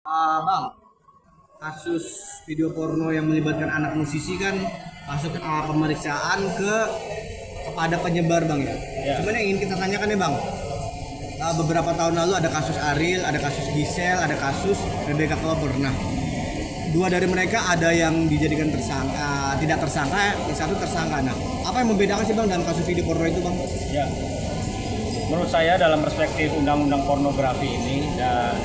Bang, kasus video porno yang melibatkan anak musisi kan masuk pemeriksaan kepada penyebar bang ya. Ya. Cuman yang ingin kita tanyakan ya bang, beberapa tahun lalu ada kasus Ariel, ada kasus Gisel, ada kasus Rebecca Clover. Nah, dua dari mereka ada yang dijadikan tersangka, tidak tersangka, yang satu tersangka. Nah, apa yang membedakan sih bang dalam kasus video porno itu bang? Ya, menurut saya dalam perspektif undang-undang pornografi ini dan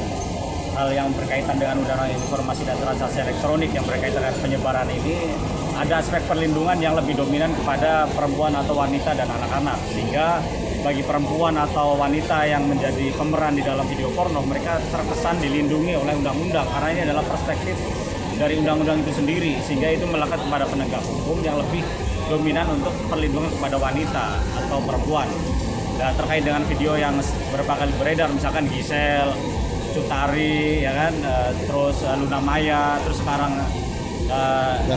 hal yang berkaitan dengan undang-undang informasi dan transaksi elektronik yang berkaitan dengan penyebaran ini, ada aspek perlindungan yang lebih dominan kepada perempuan atau wanita dan anak-anak, sehingga bagi perempuan atau wanita yang menjadi pemeran di dalam video porno, mereka terkesan dilindungi oleh undang-undang karena ini adalah perspektif dari undang-undang itu sendiri, sehingga itu melekat kepada penegak hukum yang lebih dominan untuk perlindungan kepada wanita atau perempuan. Dan terkait dengan video yang beberapa kali beredar, misalkan Gisel, Cutari, ya kan, terus Luna Maya, terus sekarang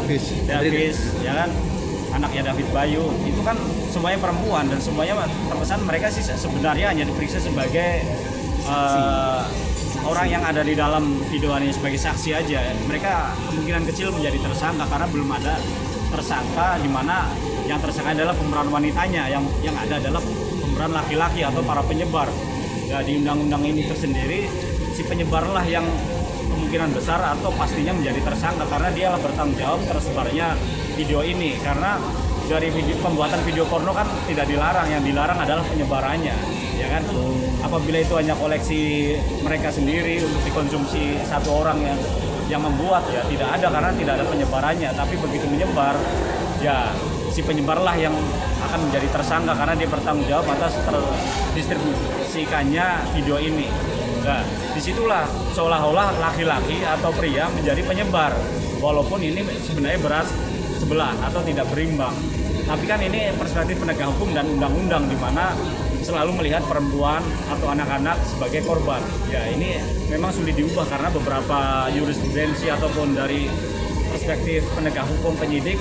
Davis, ya kan, anaknya David Bayu, itu kan semuanya perempuan dan semuanya terkesan mereka sih sebenarnya hanya diperiksa sebagai orang yang ada di dalam video ini sebagai saksi aja. Mereka kemungkinan kecil menjadi tersangka karena belum ada tersangka di mana yang tersangka adalah pemeran wanitanya, yang ada adalah pemeran laki-laki atau para penyebar. Ya, di undang-undang ini tersendiri si penyebarlah yang kemungkinan besar atau pastinya menjadi tersangka karena dia bertanggung jawab tersebarnya video ini. Karena dari pembuatan video porno kan tidak dilarang, yang dilarang adalah penyebarannya, ya kan. Apabila itu hanya koleksi mereka sendiri untuk dikonsumsi satu orang yang membuat, ya tidak ada karena tidak ada penyebarannya. Tapi begitu menyebar, ya si penyebarlah yang akan menjadi tersangka karena dia bertanggung jawab atas terdistribusikannya video ini. Nah, disitulah seolah-olah laki-laki atau pria menjadi penyebar, walaupun ini sebenarnya berat sebelah atau tidak berimbang. Tapi kan ini perspektif penegak hukum dan undang-undang di mana selalu melihat perempuan atau anak-anak sebagai korban. Ya, ini memang sulit diubah karena beberapa jurisprudensi ataupun dari perspektif penegak hukum penyidik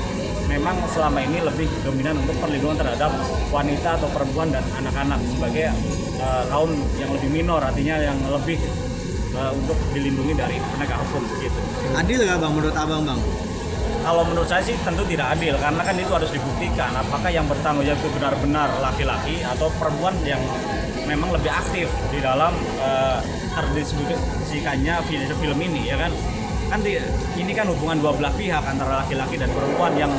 memang selama ini lebih dominan untuk perlindungan terhadap wanita atau perempuan dan anak-anak sebagai kaum yang lebih minor, artinya yang lebih untuk dilindungi dari penegak hukum gitu. Adil nggak bang menurut abang bang? Kalau menurut saya sih tentu tidak adil karena kan itu harus dibuktikan apakah yang bertanggung jawab itu benar-benar laki-laki atau perempuan yang memang lebih aktif di dalam terdistribusikannya film ini, ya kan. Ini kan hubungan dua belah pihak antara laki-laki dan perempuan yang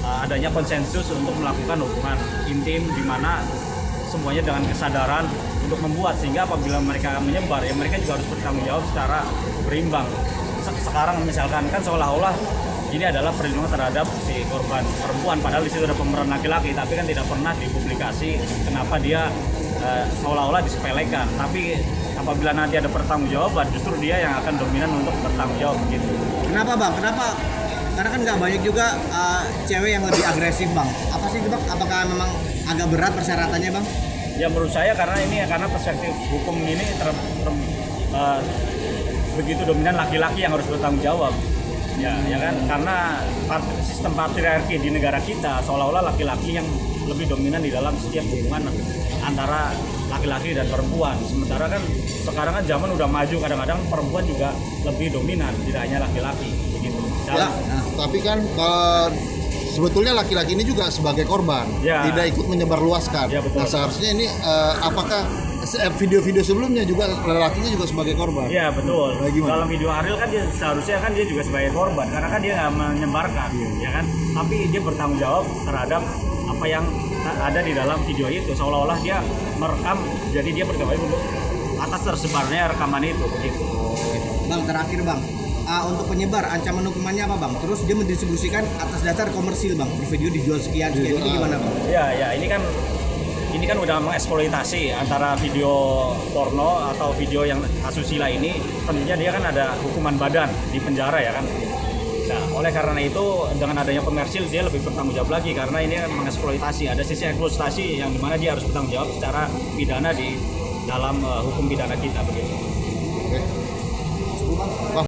adanya konsensus untuk melakukan hubungan intim di mana semuanya dengan kesadaran untuk membuat, sehingga apabila mereka menyebar ya mereka juga harus bertanggung jawab secara berimbang. Sekarang misalkan kan seolah-olah ini adalah perlindungan terhadap si korban perempuan, padahal di situ ada pemeran laki-laki, tapi kan tidak pernah dipublikasi kenapa dia seolah-olah disepelekan. Tapi apabila nanti ada pertanggungjawaban, justru dia yang akan dominan untuk bertanggung jawab begitu. Kenapa bang? Kenapa? Karena kan nggak banyak juga cewek yang lebih agresif bang. Apa sih bang? Apakah memang agak berat persyaratannya bang? Ya menurut saya karena perspektif hukum ini begitu dominan laki-laki yang harus bertanggung jawab. Ya kan, karena sistem patriarki di negara kita seolah-olah laki-laki yang lebih dominan di dalam setiap hubungan antara laki-laki dan perempuan. Sementara kan sekarang kan zaman udah maju, kadang-kadang perempuan juga lebih dominan, tidak hanya laki-laki begitu. Ya, tapi kan sebetulnya laki-laki ini juga sebagai korban, ya, tidak ikut menyebarluaskan. Ya, betul. Nah, seharusnya ini apakah video-video sebelumnya juga lelakinya juga sebagai korban? Iya betul. Nah, dalam video Ariel kan dia seharusnya kan dia juga sebagai korban karena kan dia nggak menyebarkan, ya kan. Tapi dia bertanggung jawab terhadap apa yang ada di dalam video itu, seolah-olah dia merekam, jadi dia bertanggung jawab untuk atas tersebarnya rekaman itu begitu. Bang, terakhir bang, untuk penyebar ancaman hukumannya apa bang? Terus dia mendistribusikan atas dasar komersil bang, per video dijual sekian itu gimana bang? Ya ini kan udah mengeksploitasi antara video porno atau video yang asusila ini, tentunya dia kan ada hukuman badan di penjara, ya kan. Nah, oleh karena itu dengan adanya komersil dia lebih bertanggung jawab lagi karena ini kan mengeksploitasi, ada sisi eksploitasi yang dimana dia harus bertanggung jawab secara pidana di dalam hukum pidana kita begitu. Oke.